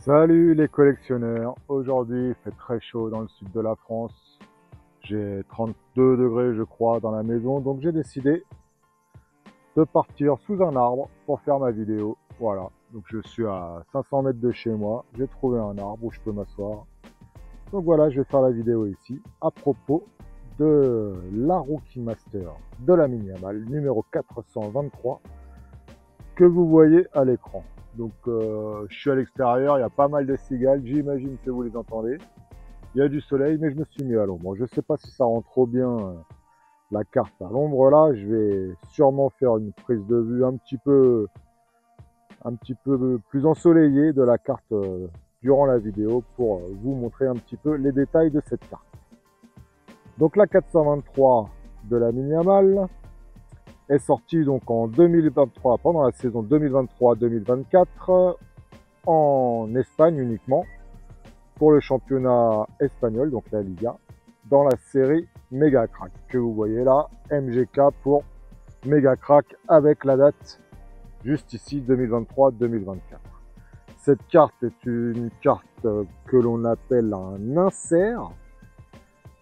Salut les collectionneurs, aujourd'hui il fait très chaud dans le sud de la France, j'ai 32 degrés je crois dans la maison, donc j'ai décidé de partir sous un arbre pour faire ma vidéo. Voilà, donc je suis à 500 mètres de chez moi, j'ai trouvé un arbre où je peux m'asseoir. Donc voilà, je vais faire la vidéo ici à propos de la Rookie Master de la Mini-Amal numéro 423 que vous voyez à l'écran. Donc je suis à l'extérieur, il y a pas mal de cigales, j'imagine que vous les entendez. Il y a du soleil, mais je me suis mis à l'ombre. Je ne sais pas si ça rend trop bien la carte à l'ombre là. Je vais sûrement faire une prise de vue un petit peu plus ensoleillée de la carte durant la vidéo pour vous montrer un petit peu les détails de cette carte. Donc la 423 de la Mini-Amal est sortie donc en 2023 pendant la saison 2023-2024 en Espagne uniquement pour le championnat espagnol, donc la Liga, dans la série Mega Crack que vous voyez là, MGK pour Mega Crack avec la date juste ici 2023-2024. Cette carte est une carte que l'on appelle un insert.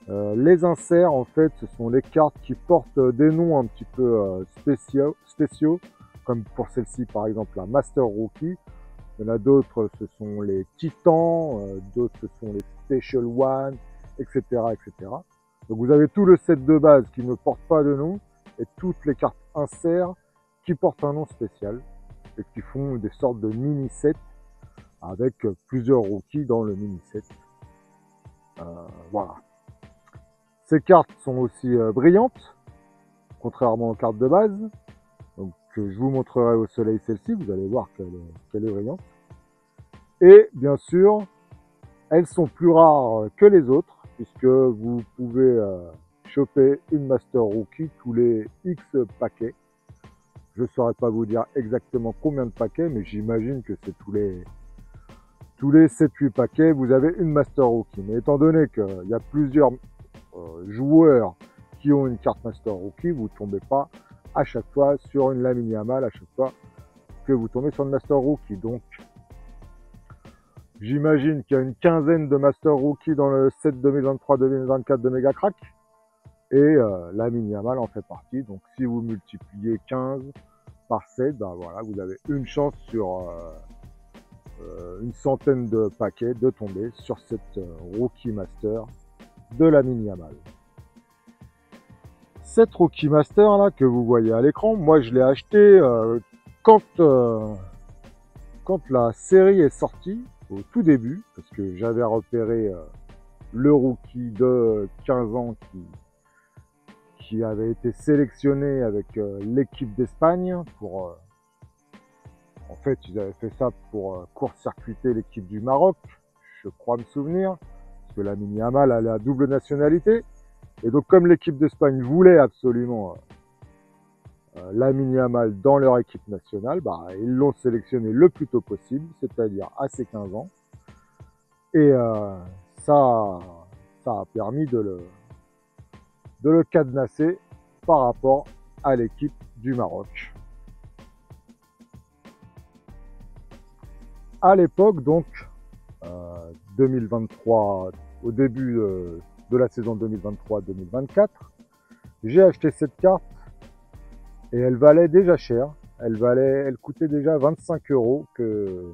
Les inserts en fait ce sont les cartes qui portent des noms un petit peu spéciaux, comme pour celle-ci par exemple la Master Rookie. Il y en a d'autres, ce sont les Titans, d'autres, ce sont les Special One, etc., etc. Donc vous avez tout le set de base qui ne porte pas de nom et toutes les cartes inserts qui portent un nom spécial et qui font des sortes de mini-sets avec plusieurs rookies dans le mini-set. Voilà. Ces cartes sont aussi brillantes, contrairement aux cartes de base. Donc je vous montrerai au soleil celle-ci, vous allez voir qu'elle est brillante. Et bien sûr, elles sont plus rares que les autres, puisque vous pouvez choper une Master Rookie tous les X paquets. Je ne saurais pas vous dire exactement combien de paquets, mais j'imagine que c'est tous les 7-8 paquets, vous avez une Master Rookie. Mais étant donné qu'il y a plusieurs joueurs qui ont une carte Master Rookie, vous ne tombez pas à chaque fois sur une Mini-Amal, à chaque fois que vous tombez sur une Master Rookie. Donc, j'imagine qu'il y a une quinzaine de Master Rookie dans le set 2023-2024 de Mega Crack. Et la Mini-Amal en fait partie. Donc si vous multipliez 15 par 7, ben voilà, vous avez une chance sur une centaine de paquets de tomber sur cette Rookie Master de la Mini-Amal. Cette Rookie Master là que vous voyez à l'écran, moi je l'ai acheté quand la série est sortie, au tout début, parce que j'avais repéré le rookie de 15 ans qui avait été sélectionné avec l'équipe d'Espagne pour... en fait, ils avaient fait ça pour court-circuiter l'équipe du Maroc, je crois me souvenir, parce que la Mini-Amal a la double nationalité. Et donc, comme l'équipe d'Espagne voulait absolument la Mini-Amal dans leur équipe nationale, bah, ils l'ont sélectionné le plus tôt possible, c'est-à-dire à ses 15 ans. Et ça a permis de le cadenasser par rapport à l'équipe du Maroc. À l'époque, donc, 2023, au début de la saison 2023-2024, j'ai acheté cette carte et elle valait déjà cher. Elle coûtait déjà 25 € que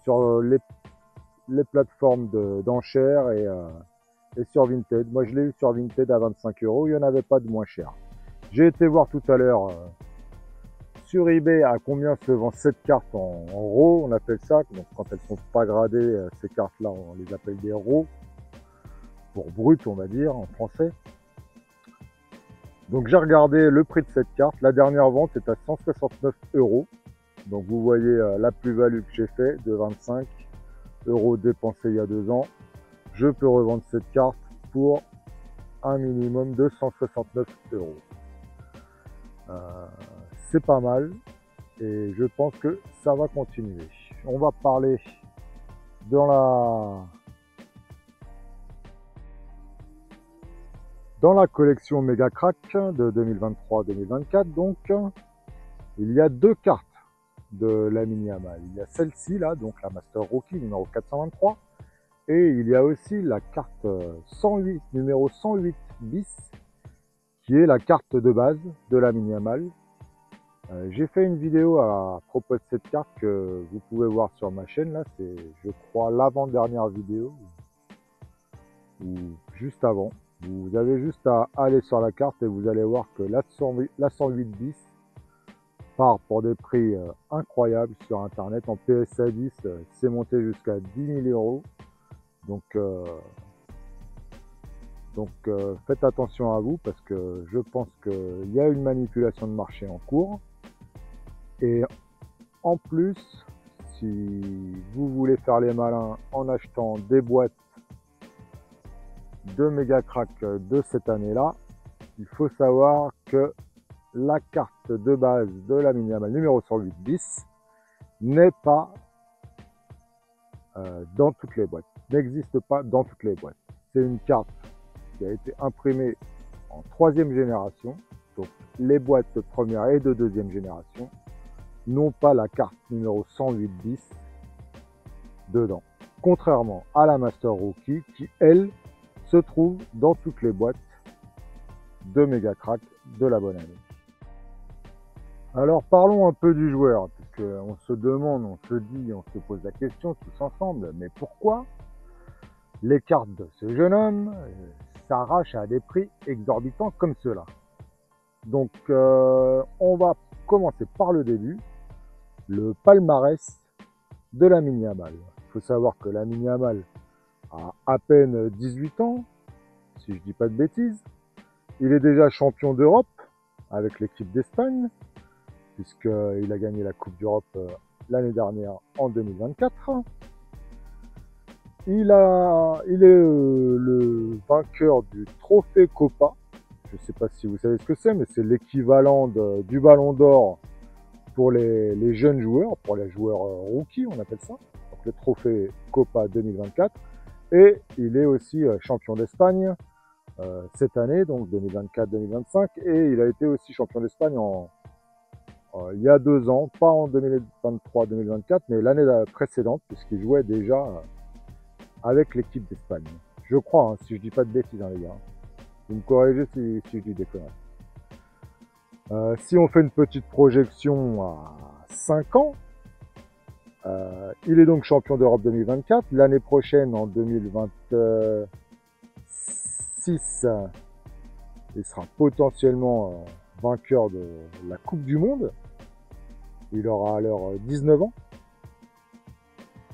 sur les plateformes d'enchères et sur Vinted. Moi, je l'ai eu sur Vinted à 25 €. Il n'y en avait pas de moins cher. J'ai été voir tout à l'heure sur eBay à combien se vend cette carte en RAW, on appelle ça. Donc, quand elles sont pas gradées, ces cartes-là, on les appelle des RAW, pour brut, on va dire, en français. Donc, j'ai regardé le prix de cette carte. La dernière vente est à 169 €. Donc, vous voyez la plus-value que j'ai fait de 25 € dépensés il y a 2 ans. Je peux revendre cette carte pour un minimum de 169 €. C'est pas mal et je pense que ça va continuer. On va parler dans la collection Mega Crack de 2023-2024. Donc, il y a deux cartes de la Mini-Amal. Il y a celle-ci là, donc la Master Rookie numéro 423. Et il y a aussi la carte 108, numéro 108 bis, qui est la carte de base de la Mini-Amal. J'ai fait une vidéo à propos de cette carte que vous pouvez voir sur ma chaîne. Là, c'est, je crois, l'avant-dernière vidéo, ou juste avant. Vous avez juste à aller sur la carte et vous allez voir que la 108 bis part pour des prix incroyables sur Internet. En PSA 10, c'est monté jusqu'à 10 000 €. Donc faites attention à vous parce que je pense qu'il y a une manipulation de marché en cours. Et en plus, si vous voulez faire les malins en achetant des boîtes de méga crack de cette année-là, il faut savoir que la carte de base de la Mini-Amal numéro 108 bis n'est pas dans toutes les boîtes, n'existe pas dans toutes les boîtes. C'est une carte qui a été imprimée en 3e génération, donc les boîtes de première et de 2e génération n'ont pas la carte numéro 108 bis dedans, contrairement à la Master Rookie qui, elle, se trouve dans toutes les boîtes de méga crack de la bonne année. Alors parlons un peu du joueur, parce qu'on se demande, on se dit, on se pose la question tous ensemble, mais pourquoi les cartes de ce jeune homme s'arrachent à des prix exorbitants comme cela? Donc on va commencer par le début, le palmarès de la Mini-Amal. Il faut savoir que la Mini-Amal a à peine 18 ans, si je dis pas de bêtises. Il est déjà champion d'Europe avec l'équipe d'Espagne, puisqu'il a gagné la Coupe d'Europe l'année dernière en 2024. Il est le vainqueur du trophée Copa. Je ne sais pas si vous savez ce que c'est, mais c'est l'équivalent du Ballon d'Or pour les jeunes joueurs, pour les joueurs rookies, on appelle ça. Donc le trophée Copa 2024. Et il est aussi champion d'Espagne cette année, donc 2024-2025. Et il a été aussi champion d'Espagne il y a 2 ans, pas en 2023-2024, mais l'année précédente, puisqu'il jouait déjà avec l'équipe d'Espagne. Je crois, hein, si je dis pas de bêtises, hein, les gars. Vous me corrigez si je dis des conneries. Si on fait une petite projection à 5 ans, il est donc champion d'Europe 2024. L'année prochaine, en 2026, il sera potentiellement vainqueur de la Coupe du Monde. Il aura alors 19 ans.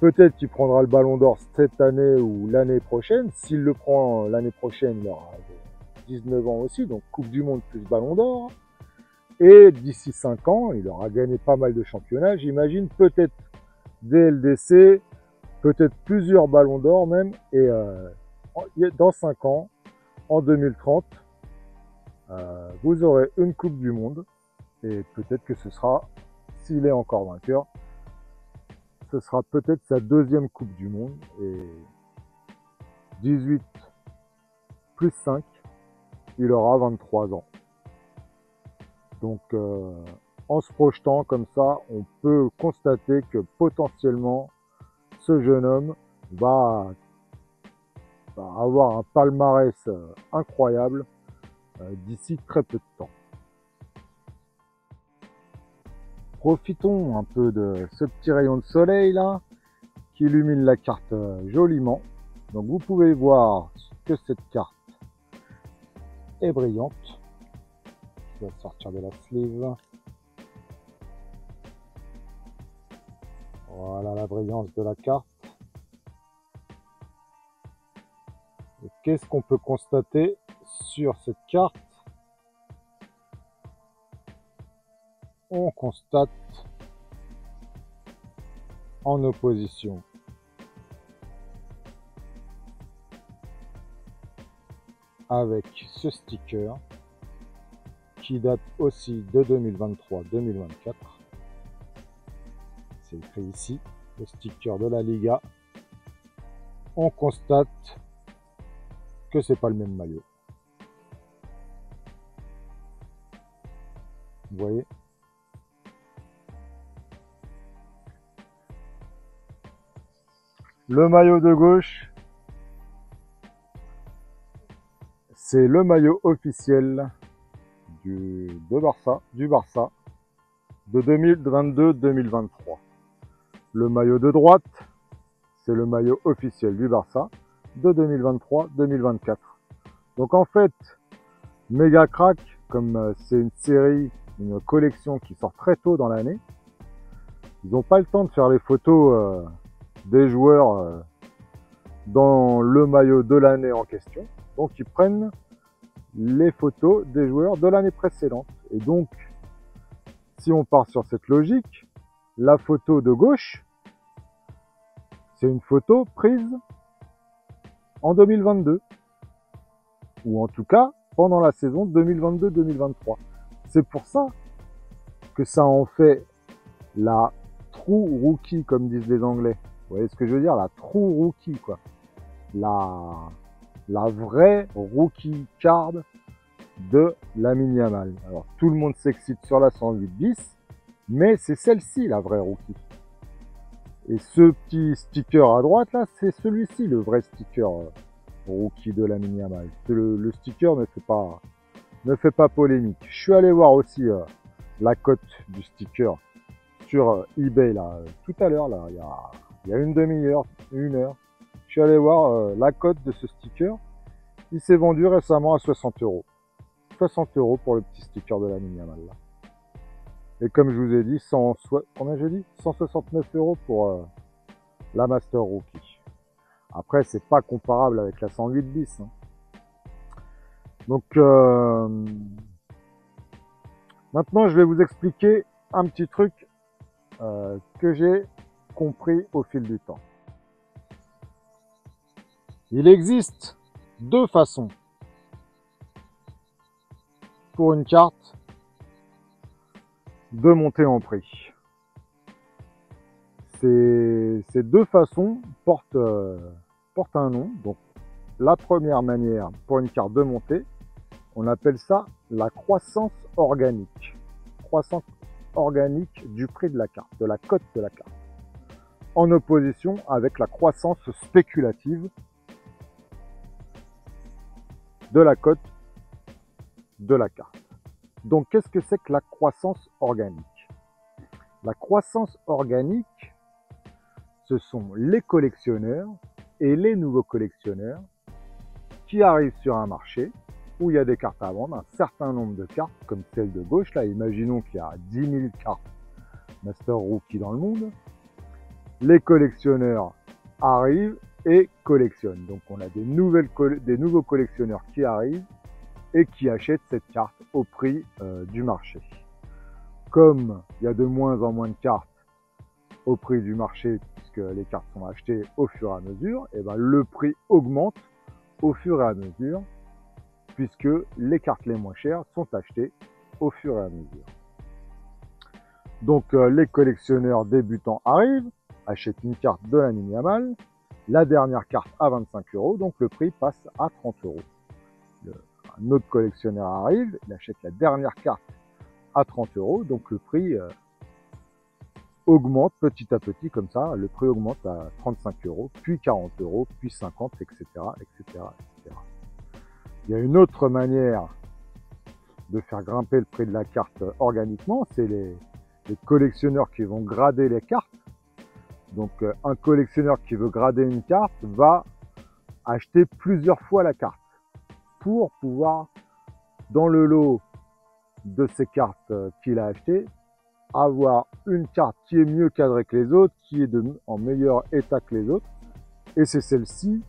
Peut-être qu'il prendra le Ballon d'Or cette année ou l'année prochaine. S'il le prend l'année prochaine, il aura 19 ans aussi, donc Coupe du Monde plus Ballon d'Or. Et d'ici 5 ans, il aura gagné pas mal de championnats. J'imagine peut-être des LDC, peut-être plusieurs Ballons d'Or même. Et dans 5 ans, en 2030, vous aurez une Coupe du Monde. Et peut-être que ce sera, s'il est encore vainqueur, ce sera peut-être sa 2e Coupe du Monde. Et 18 plus 5, il aura 23 ans. Donc en se projetant comme ça, on peut constater que potentiellement ce jeune homme va avoir un palmarès incroyable d'ici très peu de temps. Profitons un peu de ce petit rayon de soleil là qui illumine la carte joliment. Donc vous pouvez voir que cette carte est brillante. Je vais sortir de la sleeve. Voilà la brillance de la carte. Et qu'est-ce qu'on peut constater sur cette carte? On constate en opposition avec ce sticker qui date aussi de 2023-2024. C'est écrit ici, le sticker de la Liga. On constate que c'est pas le même maillot. Vous voyez? Le maillot de gauche, c'est le maillot officiel du Barça de 2022-2023. Le maillot de droite, c'est le maillot officiel du Barça de 2023-2024. Donc en fait, Méga Crack, comme c'est une série, une collection qui sort très tôt dans l'année, ils n'ont pas le temps de faire les photos des joueurs dans le maillot de l'année en question. Donc ils prennent les photos des joueurs de l'année précédente. Et donc, si on part sur cette logique, la photo de gauche, c'est une photo prise en 2022. Ou en tout cas, pendant la saison 2022-2023. C'est pour ça que ça en fait la true rookie, comme disent les Anglais. Vous voyez ce que je veux dire? La true rookie, quoi. La vraie rookie card de Lamine Yamal. Alors, tout le monde s'excite sur la 108 bis, mais c'est celle-ci, la vraie rookie. Et ce petit sticker à droite, là, c'est celui-ci, le vrai sticker rookie de Lamine Yamal. Le sticker ne fait pas polémique. Je suis allé voir aussi la cote du sticker sur eBay là, tout à l'heure, là, il y a une demi-heure, une heure. Je suis allé voir la cote de ce sticker. Il s'est vendu récemment à 60 €. 60 € pour le petit sticker de Lamine Yamal là. Et comme je vous ai dit, combien j'ai dit 169 € pour la Master Rookie. Après, c'est pas comparable avec la 108 bis. Hein. Donc, maintenant, je vais vous expliquer un petit truc que j'ai compris au fil du temps. Il existe deux façons pour une carte de monter en prix. Ces deux façons portent un nom. Donc, la première manière pour une carte de montée, on appelle ça la croissance organique. Croissance organique du prix de la carte, de la cote de la carte. En opposition avec la croissance spéculative de la cote de la carte. Donc, qu'est-ce que c'est que la croissance organique? La croissance organique, ce sont les collectionneurs et les nouveaux collectionneurs qui arrivent sur un marché où il y a des cartes à vendre, un certain nombre de cartes, comme celle de gauche. Là, imaginons qu'il y a 10 000 cartes Master Rookie dans le monde. Les collectionneurs arrivent et collectionnent. Donc, on a des nouveaux collectionneurs qui arrivent et qui achètent cette carte au prix du marché. Comme il y a de moins en moins de cartes au prix du marché, puisque les cartes sont achetées au fur et à mesure, et ben le prix augmente au fur et à mesure, puisque les cartes les moins chères sont achetées au fur et à mesure. Donc les collectionneurs débutants arrivent, achètent une carte de Lamine Yamal, la dernière carte à 25 €, donc le prix passe à 30 €. Un autre collectionneur arrive, il achète la dernière carte à 30 €, donc le prix augmente petit à petit comme ça, le prix augmente à 35 €, puis 40 €, puis 50, etc., etc., etc. Il y a une autre manière de faire grimper le prix de la carte organiquement, c'est les collectionneurs qui vont grader les cartes. Donc un collectionneur qui veut grader une carte va acheter plusieurs fois la carte pour pouvoir, dans le lot de ces cartes qu'il a achetées, avoir une carte qui est mieux cadrée que les autres, qui est en meilleur état que les autres, et c'est celle-ci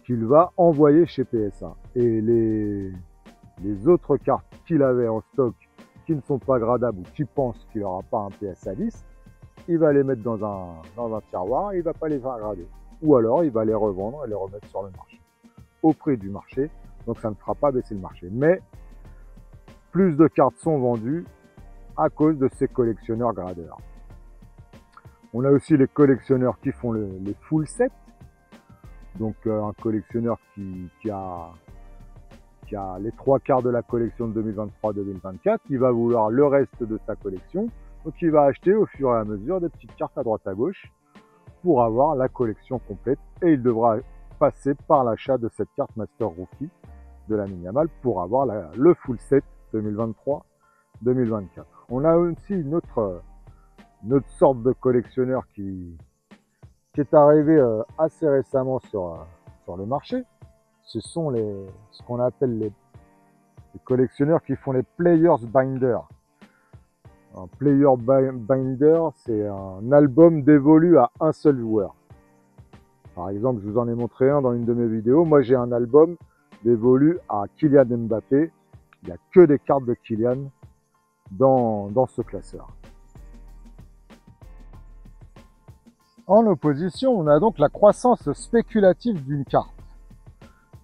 qu'il va envoyer chez PSA. Et les autres cartes qu'il avait en stock qui ne sont pas gradables ou qui pensent qu'il n'aura pas un PSA 10, il va les mettre dans un tiroir et il ne va pas les faire grader. Ou alors il va les revendre et les remettre sur le marché, au prix du marché, donc ça ne fera pas baisser le marché. Mais plus de cartes sont vendues à cause de ces collectionneurs gradeurs. On a aussi les collectionneurs qui font les full sets. Donc un collectionneur qui a les 3 quarts de la collection de 2023-2024, il va vouloir le reste de sa collection. Donc il va acheter au fur et à mesure des petites cartes à droite à gauche pour avoir la collection complète et il devra passer par l'achat de cette carte Master Rookie de la Miniamal pour avoir le full set 2023-2024. On a aussi une autre sorte de collectionneur qui est arrivé assez récemment sur le marché. Ce sont ce qu'on appelle les collectionneurs qui font les Players Binder. Un Player Binder, c'est un album dévolu à un seul joueur. Par exemple, je vous en ai montré un dans une de mes vidéos. Moi, j'ai un album dévolu à Kylian Mbappé. Il n'y a que des cartes de Kylian dans ce classeur. En opposition, on a donc la croissance spéculative d'une carte.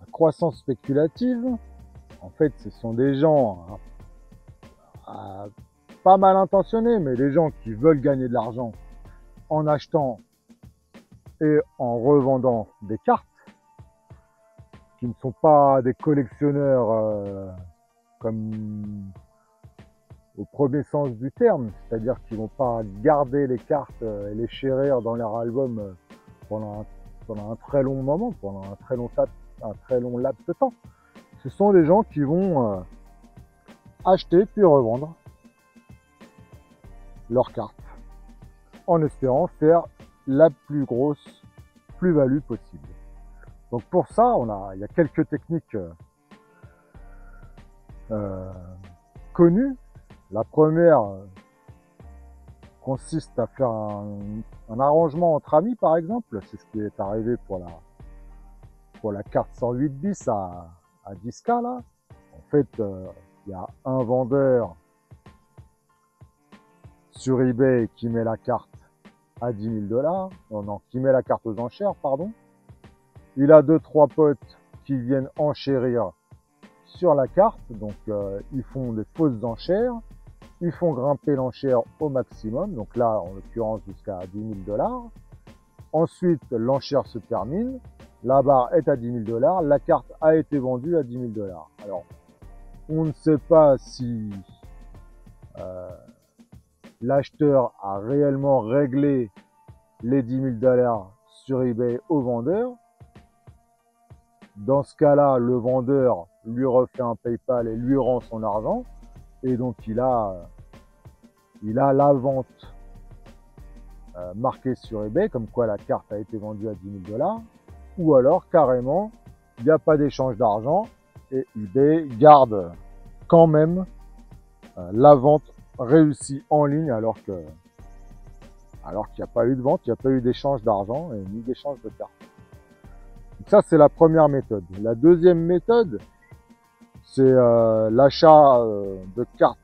La croissance spéculative, en fait, ce sont des gens pas mal intentionnés, mais des gens qui veulent gagner de l'argent en achetant et en revendant des cartes, qui ne sont pas des collectionneurs comme au premier sens du terme, c'est-à-dire qu'ils vont pas garder les cartes et les chérir dans leur album pendant un très long moment, pendant un très long laps de temps. Ce sont des gens qui vont acheter puis revendre leurs cartes en espérant faire la plus grosse plus-value possible. Donc pour ça, il y a quelques techniques connues. La première consiste à faire un arrangement entre amis, par exemple. C'est ce qui est arrivé pour la carte 108 bis à 10K là. En fait, il y a un vendeur sur eBay qui met la carte à 10 000 $, non, qui met la carte aux enchères, pardon. Il a 2-3 potes qui viennent enchérir sur la carte, donc ils font des fausses enchères, ils font grimper l'enchère au maximum, donc là en l'occurrence jusqu'à 10 000 $. Ensuite l'enchère se termine, la barre est à 10 000 $, la carte a été vendue à 10 000 $. Alors on ne sait pas si l'acheteur a réellement réglé les 10 000 $ sur eBay au vendeur. Dans ce cas-là, le vendeur lui refait un PayPal et lui rend son argent. Et donc, il a la vente marquée sur eBay, comme quoi la carte a été vendue à 10 000 $. Ou alors, carrément, il n'y a pas d'échange d'argent et eBay garde quand même la vente réussie en ligne alors qu'il n'y a pas eu de vente, il n'y a pas eu d'échange d'argent et ni d'échange de cartes. Donc ça, c'est la première méthode. La deuxième méthode, c'est l'achat de cartes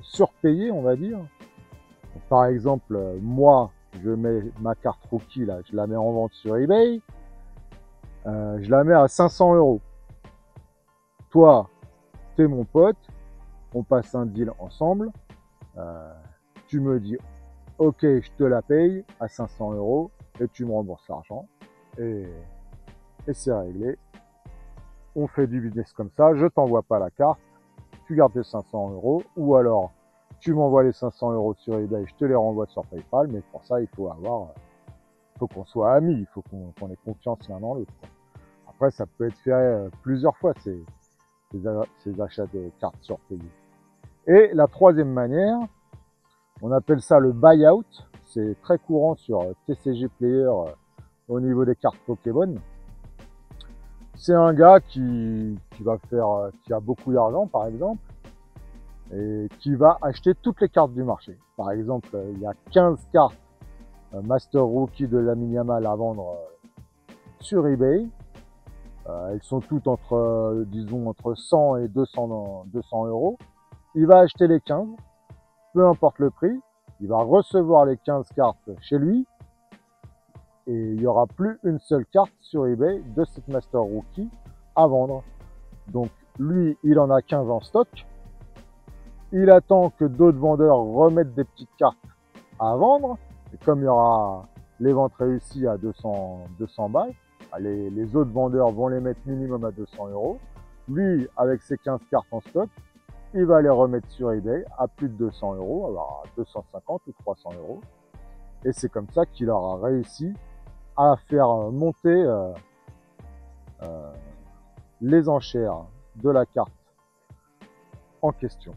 surpayées, on va dire. Donc, par exemple, moi, je mets ma carte rookie, là, je la mets en vente sur eBay. Je la mets à 500 €. Toi, t'es mon pote, on passe un deal ensemble. Tu me dis, ok, je te la paye à 500 € et tu me rembourses l'argent. Et c'est réglé. On fait du business comme ça, je t'envoie pas la carte, tu gardes tes 500 €, ou alors tu m'envoies les 500 € sur eBay, je te les renvoie sur PayPal, mais pour ça il faut qu'on soit amis, il faut qu'on ait confiance l'un dans l'autre. Après ça peut être fait plusieurs fois ces achats de cartes surpayées. Et la troisième manière, on appelle ça le buyout, c'est très courant sur TCG Player au niveau des cartes Pokémon. C'est un gars qui a beaucoup d'argent par exemple, et qui va acheter toutes les cartes du marché. Par exemple, il y a 15 cartes Master Rookie de la Miniamal à vendre sur eBay. Elles sont toutes entre 100 et 200 €. Il va acheter les 15, peu importe le prix. Il va recevoir les 15 cartes chez lui. Et il n'y aura plus une seule carte sur eBay de cette Master Rookie à vendre. Donc lui, il en a 15 en stock. Il attend que d'autres vendeurs remettent des petites cartes à vendre. Et comme il y aura les ventes réussies à 200 balles, les autres vendeurs vont les mettre minimum à 200 €. Lui, avec ses 15 cartes en stock, il va les remettre sur eBay à plus de 200 €, alors à 250 ou 300 €. Et c'est comme ça qu'il aura réussi à faire monter les enchères de la carte en question.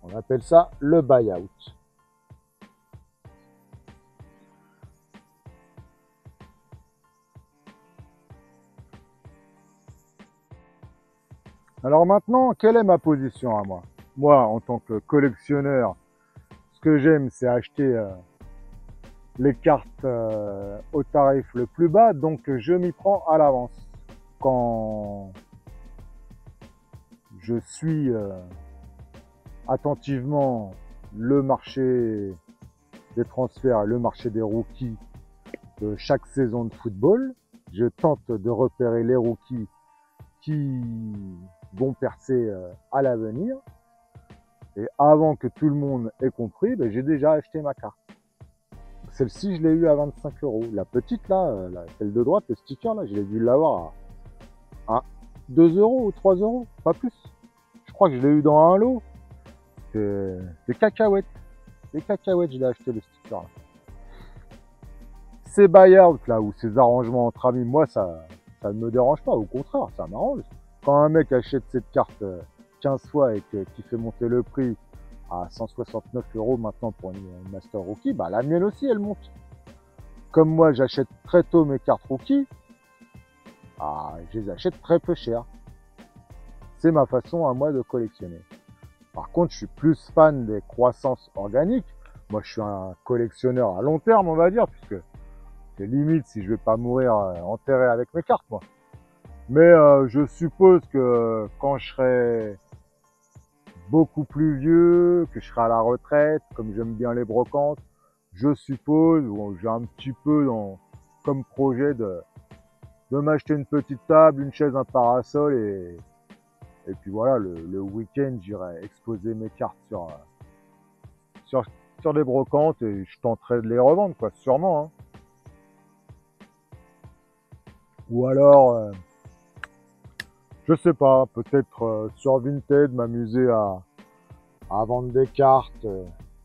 On appelle ça le buy-out. Alors maintenant, quelle est ma position à moi? Moi, en tant que collectionneur, ce que j'aime, c'est acheter les cartes au tarif le plus bas, donc je m'y prends à l'avance. Quand je suis attentivement le marché des transferts et le marché des rookies de chaque saison de football, je tente de repérer les rookies qui vont percer à l'avenir. Et avant que tout le monde ait compris, ben, j'ai déjà acheté ma carte. Celle-ci, je l'ai eu à 25 €. La petite là, celle de droite, le sticker là, je l'ai dû l'avoir à 2 € ou 3 €, pas plus. Je crois que je l'ai eu dans un lot. C'est des cacahuètes. Des cacahuètes, je l'ai acheté le sticker là. Ces buy-out là, ou ces arrangements entre amis, moi ça ne me dérange pas, au contraire, ça m'arrange. Quand un mec achète cette carte 15 fois et qui fait monter le prix à 169 € maintenant pour une Master Rookie, bah la mienne aussi elle monte. Comme moi j'achète très tôt mes cartes Rookie, ah, je les achète très peu cher. C'est ma façon à moi de collectionner. Par contre, je suis plus fan des croissances organiques. Moi, je suis un collectionneur à long terme, on va dire, puisque c'est limite si je vais pas mourir enterré avec mes cartes, moi. Mais je suppose que quand je serai beaucoup plus vieux, que je serai à la retraite, comme j'aime bien les brocantes, je suppose, ou j'ai un petit peu comme projet de m'acheter une petite table, une chaise, un parasol et puis voilà, le week-end, j'irai exposer mes cartes sur des brocantes et je tenterai de les revendre, quoi, sûrement. Hein. Ou alors, je sais pas, peut-être sur Vinted, m'amuser à vendre des cartes,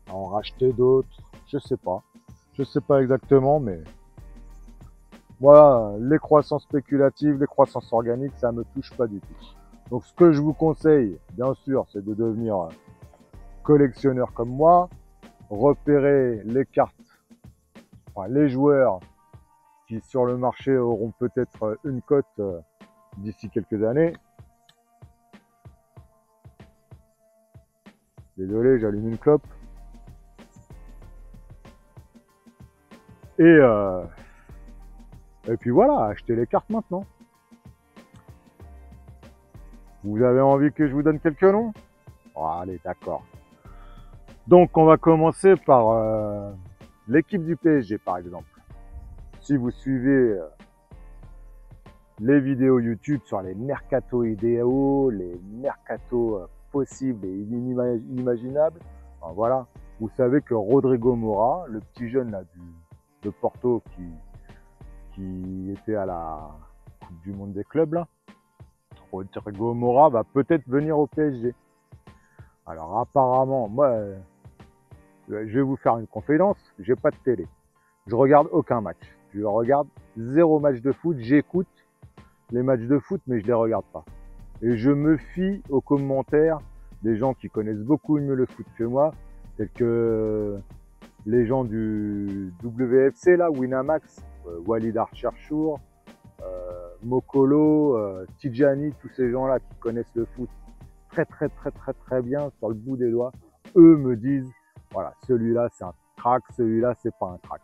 à en racheter d'autres, je sais pas. Je sais pas exactement, mais voilà, les croissances spéculatives, les croissances organiques, ça me touche pas du tout. Donc ce que je vous conseille, bien sûr, c'est de devenir collectionneur comme moi, repérer les cartes, enfin les joueurs qui sur le marché auront peut-être une cote d'ici quelques années. Désolé, j'allume une clope. Et puis voilà, achetez les cartes maintenant. Vous avez envie que je vous donne quelques noms? Oh, allez, d'accord. Donc on va commencer par l'équipe du PSG par exemple. Si vous suivez les vidéos YouTube sur les mercatos idéaux, les mercatos possibles et inimaginables, ben voilà, vous savez que Rodrigo Mora, le petit jeune là de Porto qui était à la Coupe du Monde des clubs là, Rodrigo Mora va peut-être venir au PSG. Alors apparemment, moi, je vais vous faire une confidence, j'ai pas de télé. Je regarde aucun match. Je regarde 0 match de foot, j'écoute les matchs de foot, mais je les regarde pas. Et je me fie aux commentaires des gens qui connaissent beaucoup mieux le foot que moi, tels que les gens du WFC, là, Winamax, Walid Archerchour, Mokolo, Tidjani, tous ces gens-là qui connaissent le foot très bien sur le bout des doigts, eux me disent, voilà, celui-là c'est un crack, celui-là c'est pas un crack.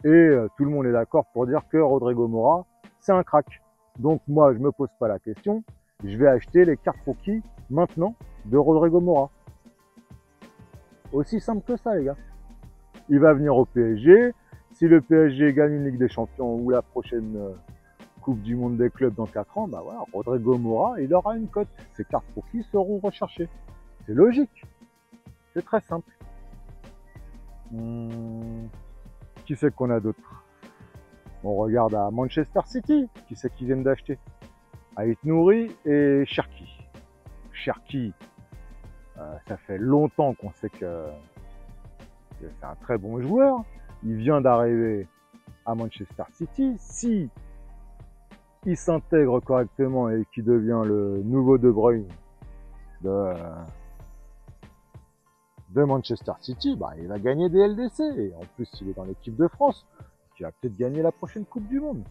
Et tout le monde est d'accord pour dire que Rodrigo Mora, c'est un crack. Donc moi, je me pose pas la question, je vais acheter les cartes rookies maintenant de Rodrigo Mora. Aussi simple que ça, les gars. Il va venir au PSG. Si le PSG gagne une Ligue des Champions ou la prochaine Coupe du Monde des clubs dans 4 ans, bah voilà, Rodrigo Mora, il aura une cote. Ces cartes rookies seront recherchées. C'est logique. C'est très simple. Qui c'est qu'on a d'autre? On regarde à Manchester City, qui c'est qu'ils viennent d'acheter? Ait Nouri et Cherki. Cherki, ça fait longtemps qu'on sait que c'est un très bon joueur. Il vient d'arriver à Manchester City. Si il s'intègre correctement et qu'il devient le nouveau De Bruyne de Manchester City, bah, il va gagner des LDC. Et en plus, il est dans l'équipe de France, il va peut-être gagner la prochaine Coupe du Monde.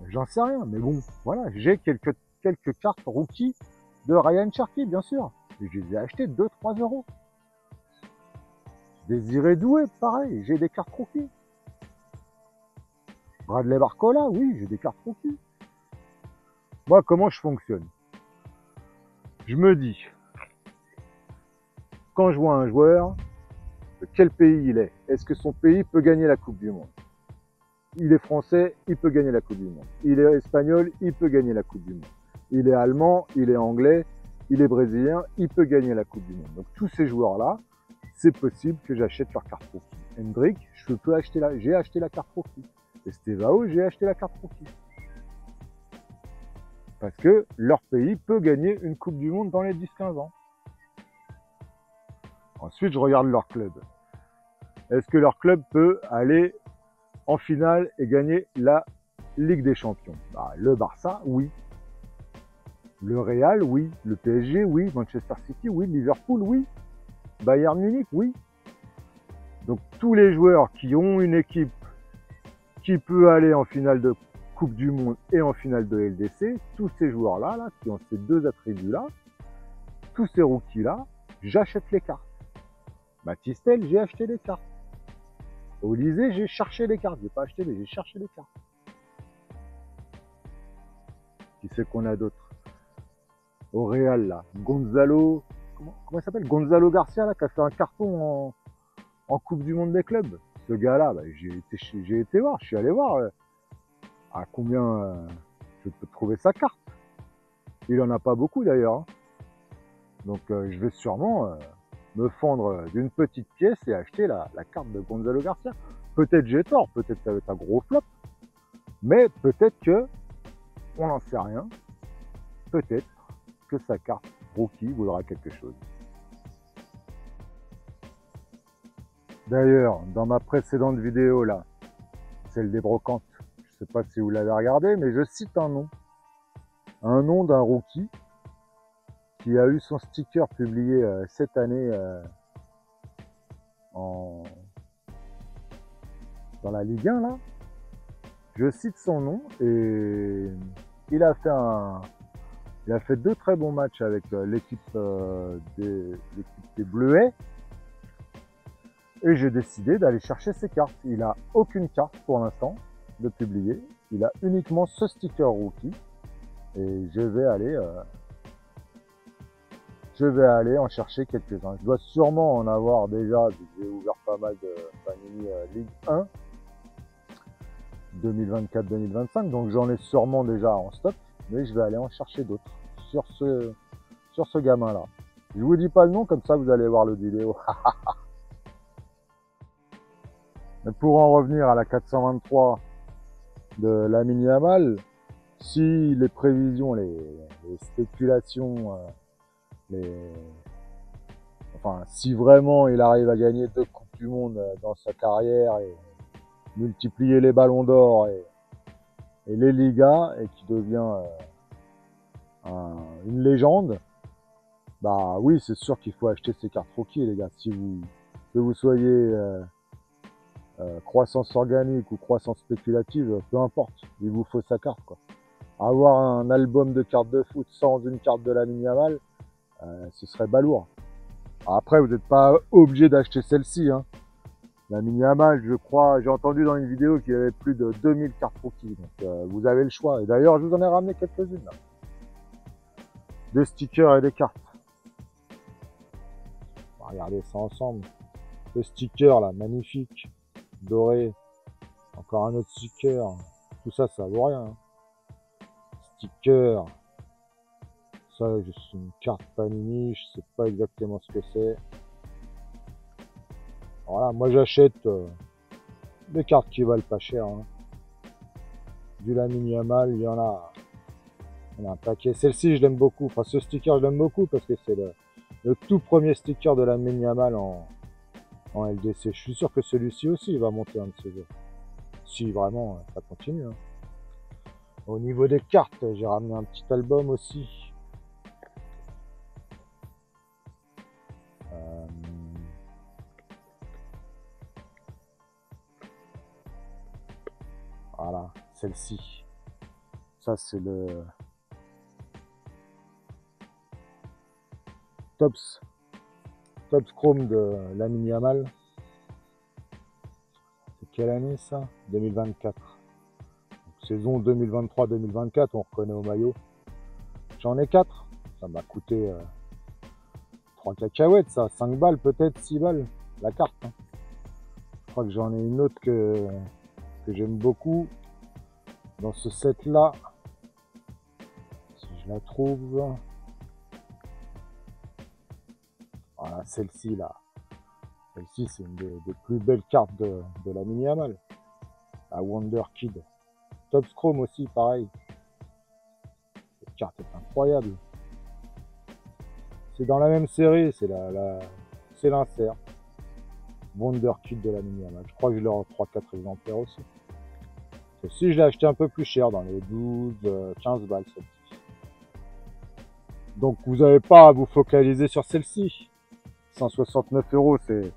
J'en sais rien, mais bon, voilà, j'ai quelques cartes rookies de Ryan Cherky, bien sûr. Et je les ai achetées 2-3 euros. Désiré Doué, pareil, j'ai des cartes rookies. Bradley Barcola, oui, j'ai des cartes rookies. Moi, comment je fonctionne? Je me dis, quand je vois un joueur, de quel pays il est? Est-ce que son pays peut gagner la Coupe du Monde? Il est français, il peut gagner la Coupe du Monde. Il est espagnol, il peut gagner la Coupe du Monde. Il est allemand, il est anglais, il est brésilien, il peut gagner la Coupe du Monde. Donc tous ces joueurs-là, c'est possible que j'achète leur carte rookie. Hendrick, j'ai acheté la carte rookie. Estevao, j'ai acheté la carte rookie. Parce que leur pays peut gagner une Coupe du Monde dans les 10-15 ans. Ensuite, je regarde leur club. Est-ce que leur club peut aller en finale et gagner la Ligue des Champions? Bah, le Barça, oui. Le Real, oui. Le PSG, oui. Manchester City, oui. Liverpool, oui. Bayern Munich, oui. Donc tous les joueurs qui ont une équipe qui peut aller en finale de Coupe du Monde et en finale de LDC, tous ces joueurs-là, là, qui ont ces deux attributs-là, tous ces rookies-là, j'achète les cartes. Matistel, j'ai acheté les cartes. Olysée, j'ai cherché les cartes. J'ai pas acheté, mais j'ai cherché les cartes. Qui c'est qu'on a d'autres? Au Real, là. Gonzalo, comment il s'appelle? Gonzalo Garcia, là, qui a fait un carton en Coupe du Monde des clubs. Ce gars-là, bah, j'ai été voir, je suis allé voir à combien je peux trouver sa carte. Il en a pas beaucoup d'ailleurs. Hein. Donc je vais sûrement me fendre d'une petite pièce et acheter la carte de Gonzalo Garcia. Peut-être j'ai tort, peut-être ça va être un gros flop, mais peut-être que, on n'en sait rien, peut-être que sa carte rookie vaudra quelque chose. D'ailleurs, dans ma précédente vidéo là, celle des brocantes, je ne sais pas si vous l'avez regardé, mais je cite un nom d'un rookie qui a eu son sticker publié cette année dans la Ligue 1 là. Je cite son nom et il a fait deux très bons matchs avec l'équipe des Bleuets. Et j'ai décidé d'aller chercher ces cartes. Il n'a aucune carte pour l'instant de publier. Il a uniquement ce sticker rookie. Et je vais aller en chercher quelques-uns. Je dois sûrement en avoir déjà. J'ai ouvert pas mal de Panini Ligue 1 2024-2025. Donc j'en ai sûrement déjà en stock. Mais je vais aller en chercher d'autres sur ce gamin-là. Je vous dis pas le nom, comme ça vous allez voir le vidéo. Pour en revenir à la 423 de Lamine Yamal, si les prévisions, les spéculations, enfin, si vraiment il arrive à gagner 2 Coupes du Monde dans sa carrière et multiplier les ballons d'or et les Ligas et qui devient une légende, bah oui, c'est sûr qu'il faut acheter ces cartes rookies, les gars. Que vous soyez croissance organique ou croissance spéculative, peu importe, il vous faut sa carte, quoi. Avoir un album de cartes de foot sans une carte de Lamine Yamal, ce serait balourd. Après, vous n'êtes pas obligé d'acheter celle-ci, hein. Lamine Yamal, je crois, j'ai entendu dans une vidéo qu'il y avait plus de 2000 cartes rookies, donc vous avez le choix. Et d'ailleurs, je vous en ai ramené quelques-unes là. Des stickers et des cartes. On va regarder ça ensemble. Le sticker là, magnifique. Doré, encore un autre sticker, tout ça, ça vaut rien. Hein. Sticker, ça, c'est une carte Panini, je sais pas exactement ce que c'est. Voilà, moi j'achète des cartes qui valent pas cher. Hein. Du Lamine Yamal, il y en a un paquet. Celle-ci, je l'aime beaucoup. Enfin, ce sticker, je l'aime beaucoup parce que c'est le tout premier sticker de Lamine Yamal en LDC. Je suis sûr que celui-ci aussi il va monter un de ces jours. Si vraiment ça continue. Hein. Au niveau des cartes, j'ai ramené un petit album aussi. Voilà, celle-ci. Ça c'est le Topps Chrome de Lamine Yamal. C'est quelle année ça? 2024. Donc, saison 2023-2024, on reconnaît au maillot. J'en ai 4. Ça m'a coûté 3 cacahuètes, ça. 5 balles peut-être, 6 balles la carte. Hein. Je crois que j'en ai une autre que j'aime beaucoup dans ce set là. Si je la trouve. Voilà, celle-ci là. Celle-ci, c'est une des plus belles cartes de Lamine Yamal. La Wonder Kid. Topps Chrome aussi, pareil. Cette carte est incroyable. C'est dans la même série, c'est l'insert. Wonder Kid de Lamine Yamal. Je crois que je l'ai en 3-4 exemplaires aussi. Celle-ci, je l'ai acheté un peu plus cher, dans les 12-15 balles celle-ci. Donc vous n'avez pas à vous focaliser sur celle-ci. 169 €,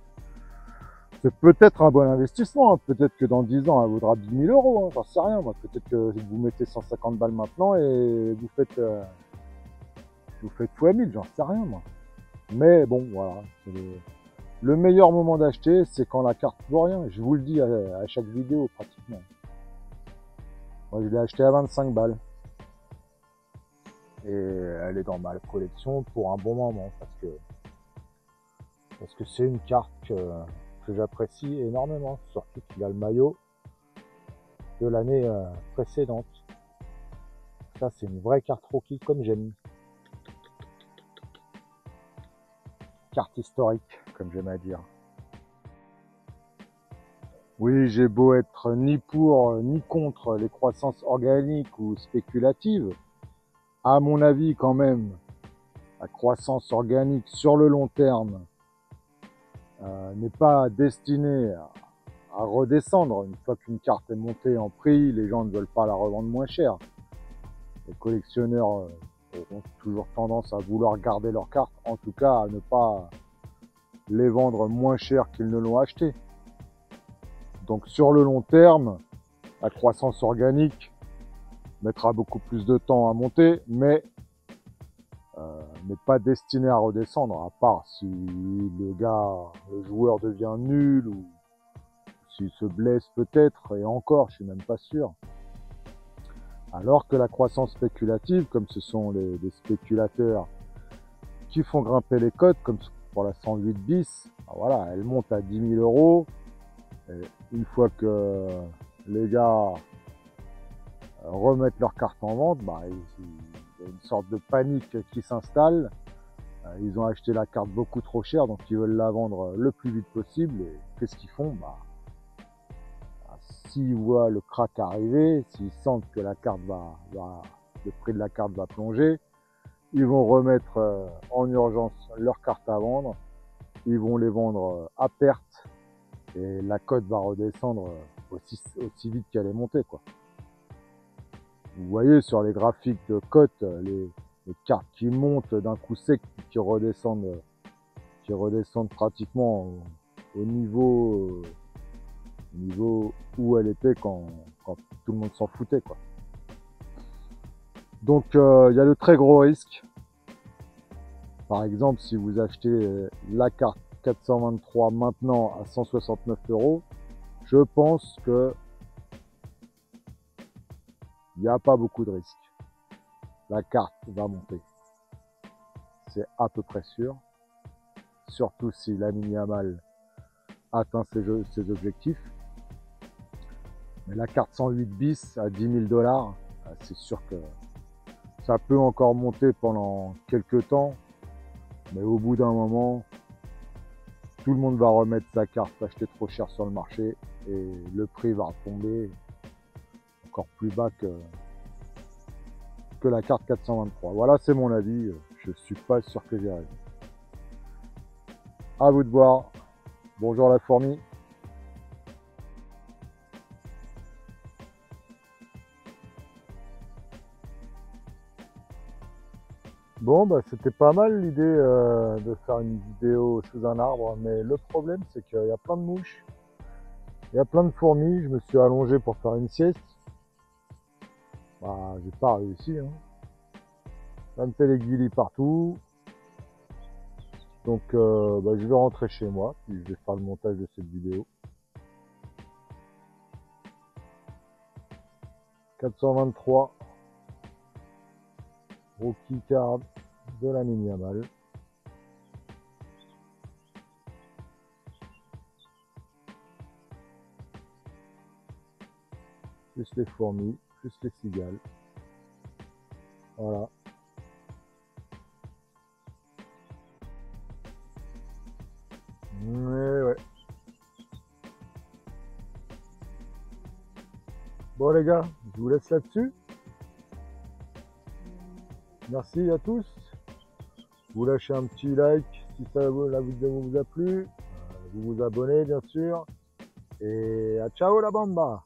c'est peut-être un bon investissement. Peut-être que dans 10 ans, elle vaudra 10 000 €. Hein, j'en sais rien. Peut-être que vous mettez 150 balles maintenant et vous faites x 1000, j'en sais rien moi. Mais bon, voilà. Le meilleur moment d'acheter, c'est quand la carte vaut rien. Je vous le dis à chaque vidéo pratiquement. Moi, je l'ai acheté à 25 balles. Et elle est dans ma collection pour un bon moment parce que c'est une carte que j'apprécie énormément. Surtout qu'il a le maillot de l'année précédente. Ça, c'est une vraie carte rookie comme j'aime. Carte historique, comme j'aime à dire. Oui, j'ai beau être ni pour ni contre les croissances organiques ou spéculatives. À mon avis, quand même, la croissance organique sur le long terme n'est pas destinée à redescendre. Une fois qu'une carte est montée en prix, les gens ne veulent pas la revendre moins cher. Les collectionneurs ont toujours tendance à vouloir garder leurs cartes, en tout cas à ne pas les vendre moins cher qu'ils ne l'ont acheté. Donc sur le long terme, la croissance organique mettra beaucoup plus de temps à monter, mais n'est pas destiné à redescendre, à part si le joueur devient nul ou s'il se blesse peut-être, et encore, je suis même pas sûr. Alors que la croissance spéculative, comme ce sont les spéculateurs qui font grimper les cotes, comme pour la 108 bis, voilà, elle monte à 10 000 €. Et une fois que les gars remettent leurs cartes en vente, bah, il y a une sorte de panique qui s'installe. Ils ont acheté la carte beaucoup trop chère, donc ils veulent la vendre le plus vite possible. Et qu'est-ce qu'ils font? S'ils voient le crack arriver, s'ils sentent que la carte le prix de la carte va plonger, ils vont remettre en urgence leurs cartes à vendre. Ils vont les vendre à perte et la cote va redescendre aussi vite qu'elle est montée, quoi. Vous voyez sur les graphiques de cote, les cartes qui montent d'un coup sec, qui redescendent pratiquement au niveau où elle était quand tout le monde s'en foutait, quoi. Donc il y a de très gros risques. Par exemple, si vous achetez la carte 423 maintenant à 169 €, je pense que il n'y a pas beaucoup de risques. La carte va monter. C'est à peu près sûr. Surtout si Lamine Yamal atteint ses objectifs. Mais la carte 108 bis à 10 000 $, c'est sûr que ça peut encore monter pendant quelques temps. Mais au bout d'un moment, tout le monde va remettre sa carte achetée trop cher sur le marché et le prix va tomber encore plus bas que la carte 423. Voilà, c'est mon avis. Je suis pas sûr que j'y arrive. À vous de voir. Bonjour la fourmi. Bon, bah, c'était pas mal l'idée de faire une vidéo sous un arbre, mais le problème c'est qu'il y a plein de mouches, il y a plein de fourmis, je me suis allongé pour faire une sieste. Bah, j'ai pas réussi, hein. Ça me fait les guilis partout. Donc bah, je vais rentrer chez moi, puis je vais faire le montage de cette vidéo. 423 Rookie Card de la Mini-Amal. Plus les fourmis, plus les cigales. Voilà. Mais ouais. Bon les gars, je vous laisse là-dessus. Merci à tous. Vous lâchez un petit like si la vidéo vous a plu. Vous vous abonnez bien sûr. Et à ciao la bamba!